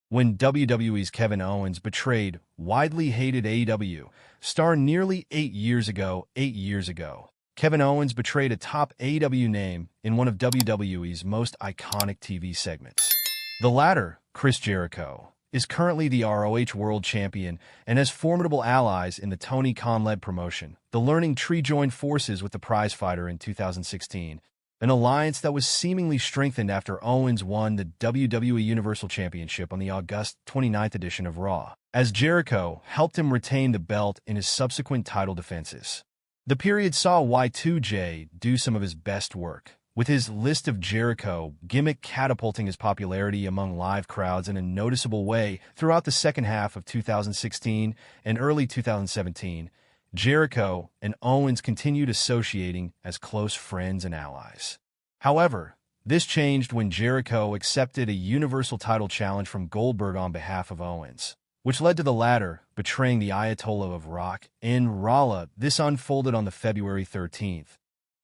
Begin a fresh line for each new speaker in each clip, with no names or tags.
when WWE's Kevin Owens betrayed widely hated AEW star nearly 8 years ago. 8 years ago, Kevin Owens betrayed a top AEW name in one of WWE's most iconic TV segments. The latter, Chris Jericho, is currently the ROH World Champion and has formidable allies in the Tony Khan-led promotion. The Learning Tree joined forces with the prizefighter in 2016, an alliance that was seemingly strengthened after Owens won the WWE Universal Championship on the August 29th edition of Raw, as Jericho helped him retain the belt in his subsequent title defenses. The period saw Y2J do some of his best work, with his List of Jericho gimmick catapulting his popularity among live crowds in a noticeable way throughout the second half of 2016 and early 2017. Jericho and Owens continued associating as close friends and allies. However, this changed when Jericho accepted a Universal title challenge from Goldberg on behalf of Owens, which led to the latter betraying the Ayatollah of Rock in Raw. This unfolded on the February 13th,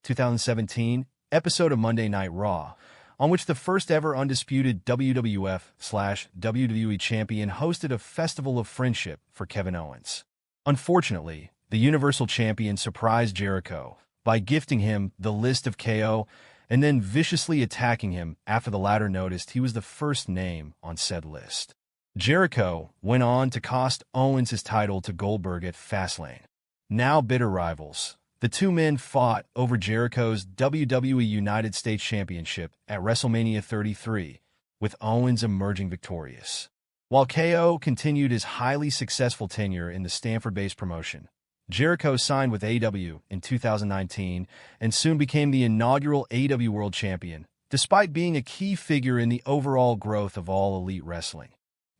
2017 episode of Monday Night Raw, on which the first ever undisputed WWF/WWE champion hosted a festival of friendship for Kevin Owens. Unfortunately, the Universal Champion surprised Jericho by gifting him the List of KO and then viciously attacking him after the latter noticed he was the first name on said list. Jericho went on to cost Owens his title to Goldberg at Fastlane. Now bitter rivals, the two men fought over Jericho's WWE United States Championship at WrestleMania 33, with Owens emerging victorious. While KO continued his highly successful tenure in the Stanford-based promotion, Jericho signed with AEW in 2019 and soon became the inaugural AEW World Champion, despite being a key figure in the overall growth of All Elite Wrestling.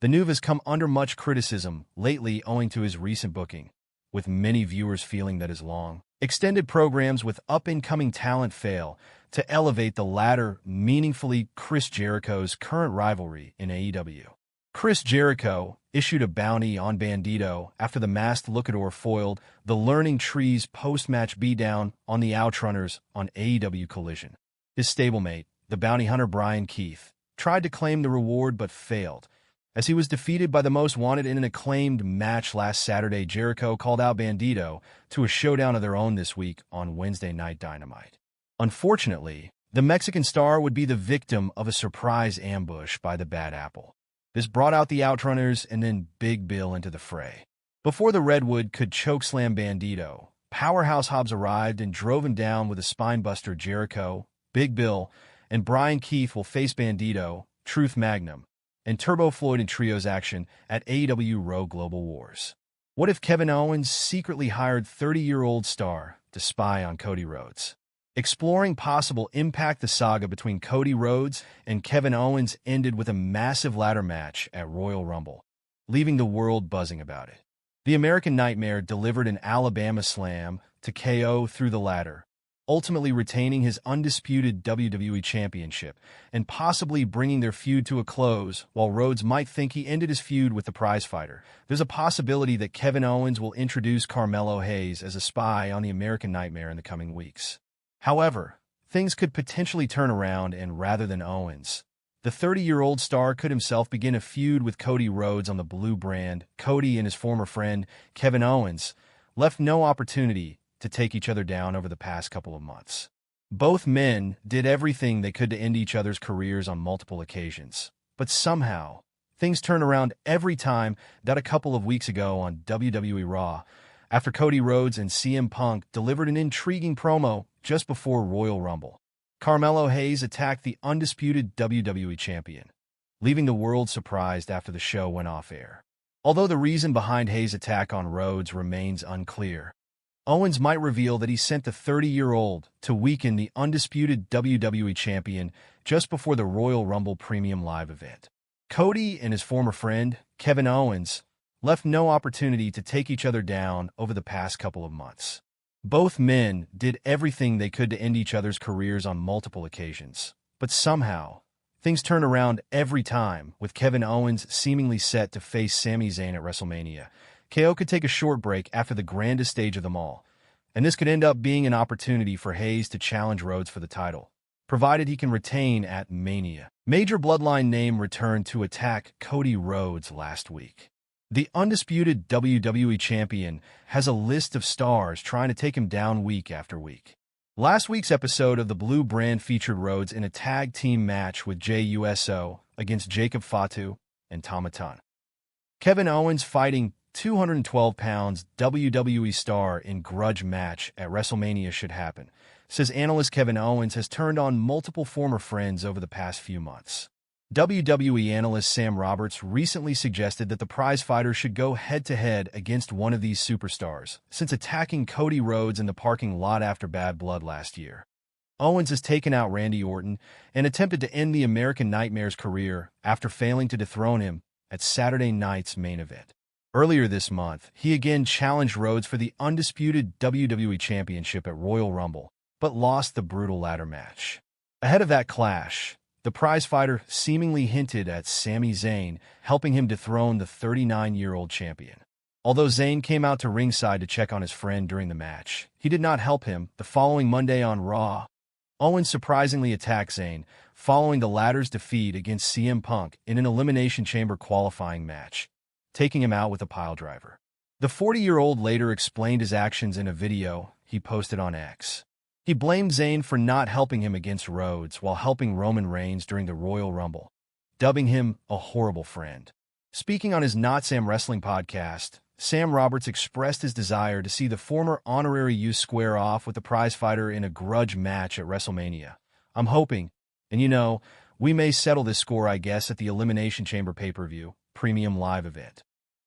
The move has come under much criticism lately owing to his recent booking, with many viewers feeling that his long, extended programs with up-and-coming talent fail to elevate the latter meaningfully. Chris Jericho's current rivalry in AEW. Chris Jericho issued a bounty on Bandito after the Masked Luchador foiled the Learning Tree's post-match beatdown on the Outrunners on AEW Collision. His stablemate, the bounty hunter Brian Keith, tried to claim the reward but failed, as he was defeated by the Most Wanted in an acclaimed match last Saturday. Jericho called out Bandito to a showdown of their own this week on Wednesday Night Dynamite. Unfortunately, the Mexican star would be the victim of a surprise ambush by the Bad Apple. This brought out the Outrunners and then Big Bill into the fray. Before the Redwood could chokeslam Bandito, Powerhouse Hobbs arrived and drove him down with a spinebuster. Jericho, Big Bill, and Brian Keith will face Bandito, Truth Magnum, and Turbo Floyd in trios action at AEW Rogue Global Wars. What if Kevin Owens secretly hired 30-year-old star to spy on Cody Rhodes? Exploring possible impact, the saga between Cody Rhodes and Kevin Owens ended with a massive ladder match at Royal Rumble, leaving the world buzzing about it. The American Nightmare delivered an Alabama slam to KO through the ladder, ultimately retaining his undisputed WWE Championship and possibly bringing their feud to a close. While Rhodes might think he ended his feud with the prizefighter, there's a possibility that Kevin Owens will introduce Carmelo Hayes as a spy on the American Nightmare in the coming weeks. However, things could potentially turn around, and rather than Owens, the 30-year-old star could himself begin a feud with Cody Rhodes on the Blue brand. Cody and his former friend, Kevin Owens, left no opportunity to take each other down over the past couple of months. Both men did everything they could to end each other's careers on multiple occasions, but somehow, things turn around every time. That a couple of weeks ago on WWE Raw, after Cody Rhodes and CM Punk delivered an intriguing promo just before Royal Rumble, Carmelo Hayes attacked the undisputed WWE champion, leaving the world surprised after the show went off air. Although the reason behind Hayes' attack on Rhodes remains unclear, Owens might reveal that he sent the 30-year-old to weaken the undisputed WWE champion just before the Royal Rumble Premium Live event. Cody and his former friend, Kevin Owens, left no opportunity to take each other down over the past couple of months. Both men did everything they could to end each other's careers on multiple occasions, but somehow, things turn around every time, with Kevin Owens seemingly set to face Sami Zayn at WrestleMania. KO could take a short break after the grandest stage of them all, and this could end up being an opportunity for Hayes to challenge Rhodes for the title, provided he can retain at Mania. Major Bloodline name returned to attack Cody Rhodes last week. The undisputed WWE Champion has a list of stars trying to take him down week after week. Last week's episode of the Blue Brand featured Rhodes in a tag team match with Jey Uso against Jacob Fatu and Tama Tonga. Kevin Owens fighting 212 pounds WWE star in grudge match at WrestleMania should happen, says analyst Kevin Owens has turned on multiple former friends over the past few months. WWE analyst Sam Roberts recently suggested that the prizefighter should go head-to-head against one of these superstars, since attacking Cody Rhodes in the parking lot after Bad Blood last year. Owens has taken out Randy Orton and attempted to end the American Nightmare's career after failing to dethrone him at Saturday night's main event. Earlier this month, he again challenged Rhodes for the undisputed WWE Championship at Royal Rumble, but lost the brutal ladder match. Ahead of that clash, the prizefighter seemingly hinted at Sami Zayn helping him dethrone the 39-year-old champion. Although Zayn came out to ringside to check on his friend during the match, he did not help him the following Monday on Raw. Owens surprisingly attacked Zayn following the latter's defeat against CM Punk in an Elimination Chamber qualifying match, taking him out with a piledriver. The 40-year-old later explained his actions in a video he posted on X. He blamed Zayn for not helping him against Rhodes while helping Roman Reigns during the Royal Rumble, dubbing him a horrible friend. Speaking on his Not Sam Wrestling podcast, Sam Roberts expressed his desire to see the former honorary youth square off with the prizefighter in a grudge match at WrestleMania. I'm hoping, and we may settle this score, I guess, at the Elimination Chamber pay-per-view, premium live event.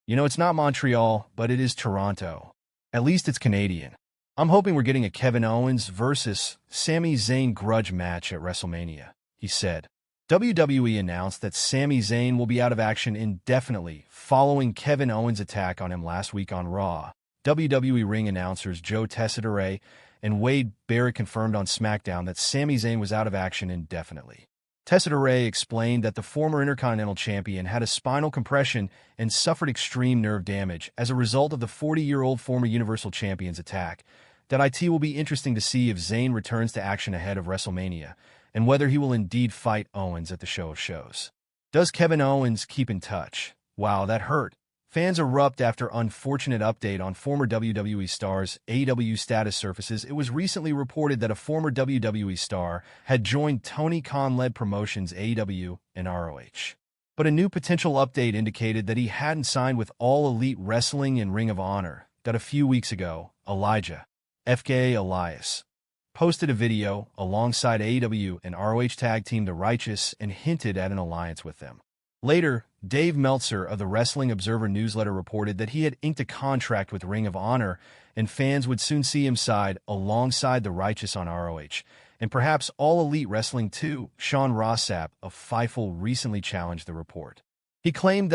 It's not Montreal, but it is Toronto. At least it's Canadian. I'm hoping we're getting a Kevin Owens versus Sami Zayn grudge match at WrestleMania, he said. WWE announced that Sami Zayn will be out of action indefinitely following Kevin Owens' attack on him last week on Raw. WWE ring announcers Joe Tessitore and Wade Barrett confirmed on SmackDown that Sami Zayn was out of action indefinitely. Tessitore explained that the former Intercontinental Champion had a spinal compression and suffered extreme nerve damage as a result of the 40-year-old former Universal Champion's attack. That it will be interesting to see if Zayn returns to action ahead of WrestleMania, and whether he will indeed fight Owens at the show of shows. Does Kevin Owens keep in touch? Wow, that hurt. Fans erupt after unfortunate update on former WWE stars' AEW status surfaces. It was recently reported that a former WWE star had joined Tony Khan-led promotions AEW and ROH. But a new potential update indicated that he hadn't signed with All Elite Wrestling and Ring of Honor. That a few weeks ago, Elijah FK Elias posted a video alongside AEW and ROH tag team The Righteous and hinted at an alliance with them. Later, Dave Meltzer of the Wrestling Observer newsletter reported that he had inked a contract with Ring of Honor and fans would soon see him side alongside The Righteous on ROH, and perhaps All Elite Wrestling too. Sean Rossap of Fightful recently challenged the report. He claimed that